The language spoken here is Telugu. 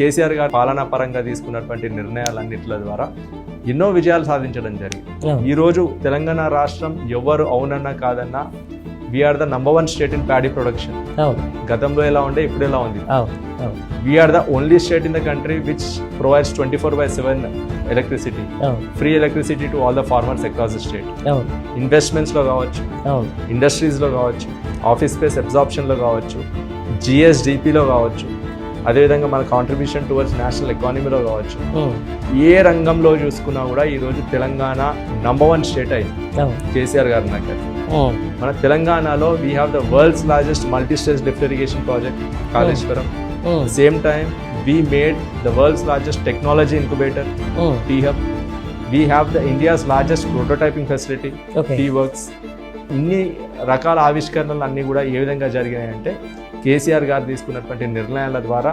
కేసీఆర్ గారు పాలనా పరంగా తీసుకున్నటువంటి నిర్ణయాలన్నిట్ల ద్వారా ఎన్నో విజయాలు సాధించడం జరిగింది. ఈరోజు తెలంగాణ రాష్ట్రం ఎవరు అవునన్నా కాదన్నా we are the number 1 state in paddy production. గతంలో ఎలా ఉండే ఇప్పుడు ఎలా ఉంది. We are the only state in the country which provides 24/7 electricity, free electricity to all the farmers across the state. Investments లో కావచ్చు, ఇండస్ట్రీస్ లో కావచ్చు, ఆఫీస్ స్పేస్ అబ్జార్ప్షన్ లో కావచ్చు, జిఎస్డిపిలో కావచ్చు, అదేవిధంగా మన కాంట్రిబ్యూషన్ టువర్డ్స్ నేషనల్ ఎకానమీలో కావచ్చు, ఏ రంగంలో చూసుకున్నా కూడా ఈరోజు తెలంగాణ నంబర్ 1 స్టేట్ అయింది కేసీఆర్ గారి నాయకత్వం. మన తెలంగాణలో we have the world's largest multi stage lift irrigation project Kaleshwaram. Same time we made the world's largest technology incubator tea-hub. We have the India's largest prototyping facility tea-works. ఇన్ని రకాల ఆవిష్కరణలు అన్నీ కూడా ఏ విధంగా జరిగాయంటే కేసీఆర్ గారు తీసుకున్నటువంటి నిర్ణయాల ద్వారా